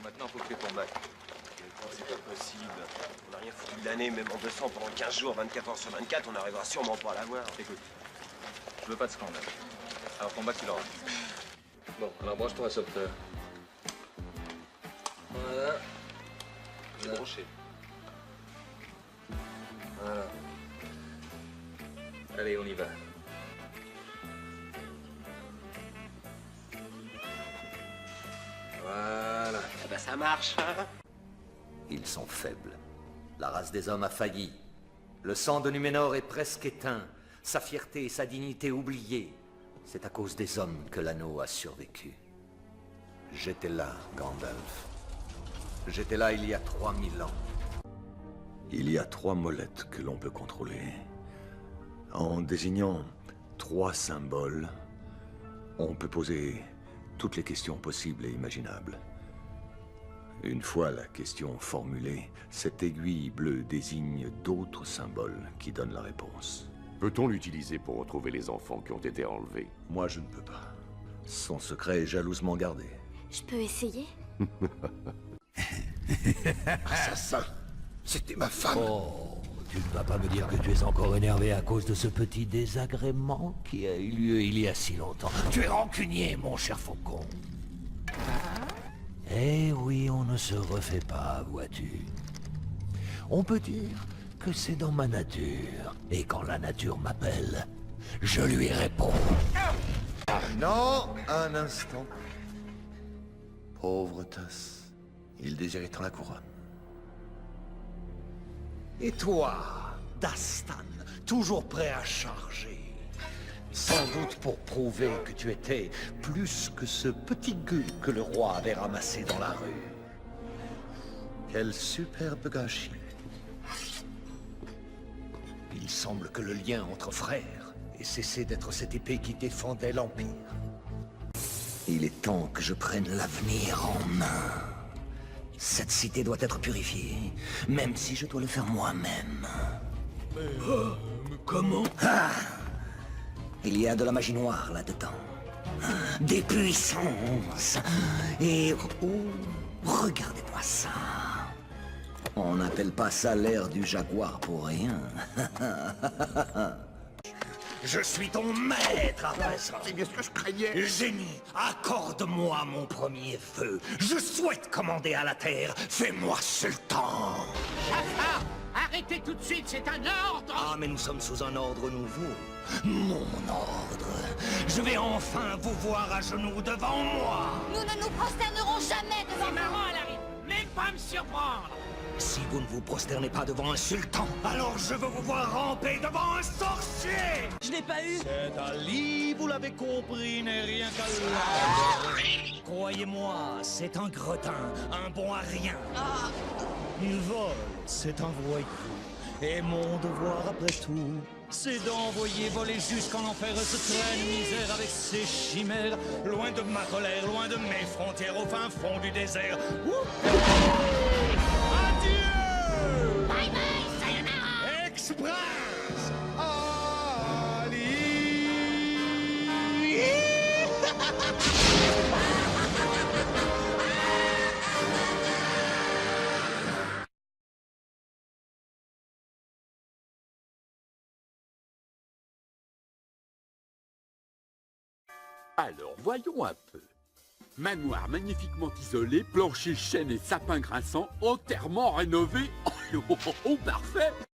maintenant, faut que tu aies ton bac. C'est pas possible. On n'a rien foutu de l'année, même en 200 pendant 15 jours, 24 heures sur 24, on n'arrivera sûrement pas à l'avoir. Écoute, je veux pas de scandale. Alors ton bac, tu l'auras. Bon, alors branche ton récepteur. Voilà. J'ai branché. Voilà. Allez, on y va. Voilà. Eh ben ça marche, hein? Ils sont faibles. La race des hommes a failli. Le sang de Numénor est presque éteint. Sa fierté et sa dignité oubliées. C'est à cause des hommes que l'anneau a survécu. J'étais là, Gandalf. J'étais là il y a 3000 ans. Il y a 3 molettes que l'on peut contrôler. En désignant 3 symboles, on peut poser toutes les questions possibles et imaginables. Une fois la question formulée, cette aiguille bleue désigne d'autres symboles qui donnent la réponse. Peut-on l'utiliser pour retrouver les enfants qui ont été enlevés? Moi, je ne peux pas. Son secret est jalousement gardé. Je peux essayer? Assassin! C'était ma femme! Oh, tu ne vas pas me dire que tu es encore énervé à cause de ce petit désagrément qui a eu lieu il y a si longtemps. Tu es rancunier, mon cher faucon. Eh oui, on ne se refait pas, vois-tu. On peut dire que c'est dans ma nature. Et quand la nature m'appelle, je lui réponds. Non, un instant. Pauvre Tass. Il désirait tant la couronne. Et toi, Dastan, toujours prêt à charger. Sans doute pour prouver que tu étais plus que ce petit gueux que le roi avait ramassé dans la rue. Quel superbe gâchis. Il semble que le lien entre frères ait cessé d'être cette épée qui défendait l'Empire. Il est temps que je prenne l'avenir en main. Cette cité doit être purifiée, même si je dois le faire moi-même. Mais comment? Il y a de la magie noire là-dedans. Des puissances. Et... oh, regardez-moi ça. On n'appelle pas ça l'ère du jaguar pour rien. Je suis ton maître à présent. C'est bien ce que je craignais! Génie, accorde-moi mon premier feu. Je souhaite commander à la terre. Fais-moi sultan. Jafar, arrêtez tout de suite, c'est un ordre! Ah, mais nous sommes sous un ordre nouveau. Mon ordre. Je vais enfin vous voir à genoux devant moi. Nous ne nous prosternerons jamais devant C'est vous! marrant, elle arrive même pas à me surprendre! Si vous ne vous prosternez pas devant un sultan, alors je veux vous voir ramper devant un sorcier. Je l'ai pas eu! Cet Ali, vous l'avez compris, n'est rien qu'à l'art. Croyez-moi, c'est un gretin, un bon à rien. Il vole, c'est un voyou. Et mon devoir après tout, c'est d'envoyer voler jusqu'en enfer ce traîne misère avec ses chimères. Loin de ma colère, loin de mes frontières, au fin fond du désert. Adieu! Bye bye, sayonara! Express! Ali! Alors, voyons un peu. Manoir magnifiquement isolé, plancher, chêne et sapin grinçant, entièrement rénové. Oh, parfait!